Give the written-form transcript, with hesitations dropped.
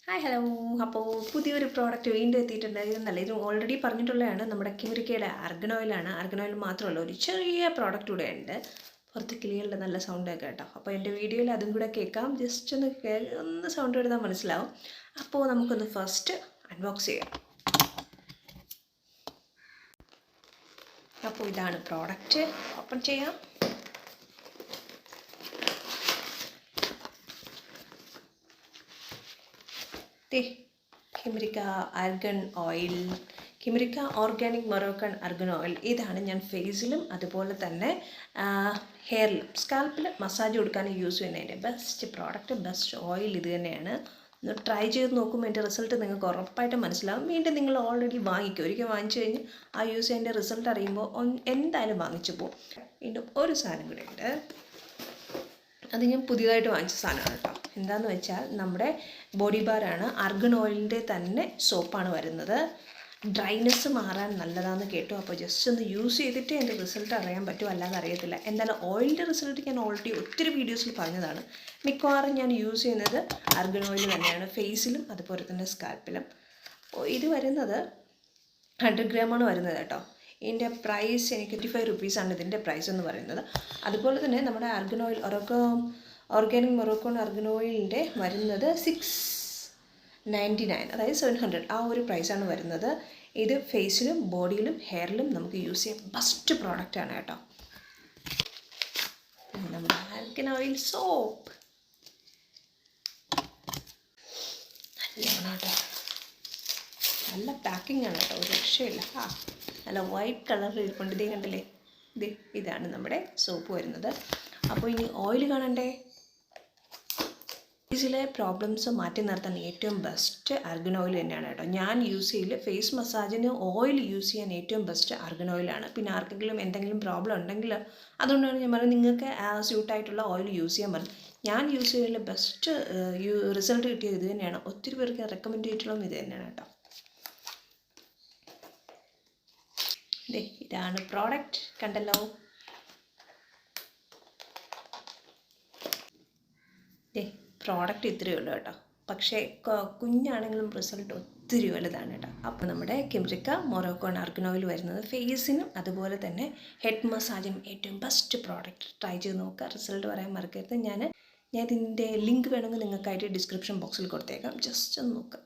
Hi hello. അപ്പോൾ പുതിയൊരു product വീണ്ടും എത്തിയിട്ടുണ്ടായിരുന്നല്ല. ഇത് ഓൾറെഡി പറഞ്ഞിട്ടുള്ളതാണ്. നമ്മുടെ ക്യൂരിക്കയുടെ ആർഗൻ ഓയിലാണ്. ആർഗൻ ഓയിൽ മാത്രമല്ല, ഒരു ചെറിയ പ്രോഡക്റ്റ് കൂടെ ഉണ്ട്. പുറത്ത് കിളികളുടെ നല്ല സൗണ്ടൊക്കെ കേട്ടോ. അപ്പോൾ എൻ്റെ വീഡിയോയിൽ അതും കൂടെ കേൾക്കാം. ജസ്റ്റ് ഒന്ന് സൗണ്ട് എടുത്താൽ മനസ്സിലാവും. അപ്പോൾ നമുക്കൊന്ന് ഫസ്റ്റ് അൺബോക്സ് ചെയ്യാം. അപ്പോൾ ഇതാണ് പ്രോഡക്റ്റ്. ഓപ്പൺ ചെയ്യാം. Kimirica argan oil, Kimirica organic Moroccan argan oil. ഇതാണ് ഞാൻ ഫേസിലും അതുപോലെ തന്നെ ഹെയറിലും സ്കാൽപ്പിൽ മസാജ് കൊടുക്കാൻ യൂസ് ചെയ്യുന്നതിൻ്റെ ബെസ്റ്റ് പ്രോഡക്റ്റ്, ബെസ്റ്റ് ഓയിൽ ഇത് തന്നെയാണ്. ഒന്ന് ട്രൈ ചെയ്ത് നോക്കുമ്പോൾ എൻ്റെ റിസൾട്ട് നിങ്ങൾക്ക് ഉറപ്പായിട്ടും മനസ്സിലാവും. വീണ്ടും നിങ്ങൾ ഓൾറെഡി വാങ്ങിക്കും. ഒരിക്കൽ വാങ്ങിച്ചു കഴിഞ്ഞ് ആ യൂസ് ചെയ്യുന്നതിൻ്റെ റിസൾട്ട് അറിയുമ്പോൾ എന്തായാലും വാങ്ങിച്ചു പോകും. വീണ്ടും ഒരു സാധനം കൂടെ ഉണ്ട്. അത് ഞാൻ പുതിയതായിട്ട് വാങ്ങിച്ച സാധനമാണ് കേട്ടോ. എന്താണെന്ന് വെച്ചാൽ നമ്മുടെ ബോഡി ബാറാണ്. ആർഗൻ ഓയിലിൻ്റെ തന്നെ സോപ്പാണ് വരുന്നത്. ഡ്രൈനെസ് മാറാൻ നല്ലതാണെന്ന് കേട്ടു. അപ്പോൾ ജസ്റ്റ് ഒന്ന് യൂസ് ചെയ്തിട്ട് എൻ്റെ റിസൾട്ട് അറിയാൻ പറ്റും, അല്ലാതെ അറിയത്തില്ല. എന്തായാലും ഓയിലിൻ്റെ റിസൾട്ട് ഞാൻ ഓൾറെഡി ഒത്തിരി വീഡിയോസിൽ പറഞ്ഞതാണ്. മിക്കവാറും ഞാൻ യൂസ് ചെയ്യുന്നത് ആർഗൻ ഓയിൽ തന്നെയാണ്, ഫേസിലും അതുപോലെ തന്നെ സ്കാൽപ്പിലും. അപ്പോൾ ഇത് വരുന്നത് 100 ഗ്രാമാണ് വരുന്നത് കേട്ടോ. ഇതിൻ്റെ പ്രൈസ് എനിക്ക് 55 റുപ്പീസാണ് ഇതിൻ്റെ പ്രൈസ് എന്ന് പറയുന്നത്. അതുപോലെ തന്നെ നമ്മുടെ ആർഗൻ ഓയിൽ ഓർഗാനിക് മൊറോക്കോൺ ആർഗൻ ഓയിലിൻ്റെ വരുന്നത് 699, അതായത് 700, ആ ഒരു പ്രൈസാണ് വരുന്നത്. ഇത് ഫേസിലും ബോഡിയിലും ഹെയറിലും നമുക്ക് യൂസ് ചെയ്യാൻ ബെസ്റ്റ് പ്രോഡക്റ്റാണ് കേട്ടോ. നമ്മുടെ ആർഗൻ ഓയിൽ സോപ്പ് നല്ലതാണ് കേട്ടോ. നല്ല പാക്കിംഗ് ആണ് കേട്ടോ, ഒരു രക്ഷയില്ല. നല്ല വൈറ്റ് കളറിൽ ഇരിപ്പുണ്ട്. ഇതേ കണ്ടില്ലേ, ഇതാണ് നമ്മുടെ സോപ്പ് വരുന്നത്. അപ്പോൾ ഇനി ഓയിൽ കാണണ്ടേ. ഫേസിലെ പ്രോബ്ലംസ് മാറ്റി നിർത്താൻ ഏറ്റവും ബെസ്റ്റ് ആർഗൻ ഓയിൽ തന്നെയാണ് കേട്ടോ. ഞാൻ യൂസ് ചെയ്യൽ ഫേസ് മസാജിന് ഓയിൽ യൂസ് ചെയ്യാൻ ഏറ്റവും ബെസ്റ്റ് ആർഗൻ ഓയിലാണ്. പിന്നെ ആർക്കെങ്കിലും എന്തെങ്കിലും പ്രോബ്ലം ഉണ്ടെങ്കിൽ അതുകൊണ്ടാണ് ഞാൻ പറയുന്നത് നിങ്ങൾക്ക് സ്യൂട്ടായിട്ടുള്ള ഓയിൽ യൂസ് ചെയ്യാൻ പറഞ്ഞത്. ഞാൻ യൂസ് ചെയ്യൽ ബെസ്റ്റ് റിസൾട്ട് കിട്ടിയത് ഇത് തന്നെയാണ്. ഒത്തിരി പേർക്ക് റെക്കമെൻഡ് ചെയ്തിട്ടുള്ളതും ഇത് തന്നെയാണ് കേട്ടോ. ഇതാണ് പ്രോഡക്റ്റ്, കണ്ടല്ലോ. പ്രോഡക്റ്റ് ഇത്രയേ ഉള്ളൂ കേട്ടോ. പക്ഷേ കുഞ്ഞാണെങ്കിലും റിസൾട്ട് ഒത്തിരി വലുതാണ് കേട്ടോ. അപ്പോൾ നമ്മുടെ കിമരിക്ക മൊറോക്കോൺ ആർഗൻ ഓയിൽ വരുന്നത് ഫേസിനും അതുപോലെ തന്നെ ഹെഡ് മസാജിനും ഏറ്റവും ബെസ്റ്റ് പ്രോഡക്റ്റ്. ട്രൈ ചെയ്ത് നോക്കുക, റിസൾട്ട് പറയാൻ മറക്കരുത്. ഞാൻ ഇതിൻ്റെ ലിങ്ക് വേണമെങ്കിൽ നിങ്ങൾക്കായിട്ട് ഡിസ്ക്രിപ്ഷൻ ബോക്സിൽ കൊടുത്തേക്കാം. ജസ്റ്റ് ഒന്ന് നോക്കുക.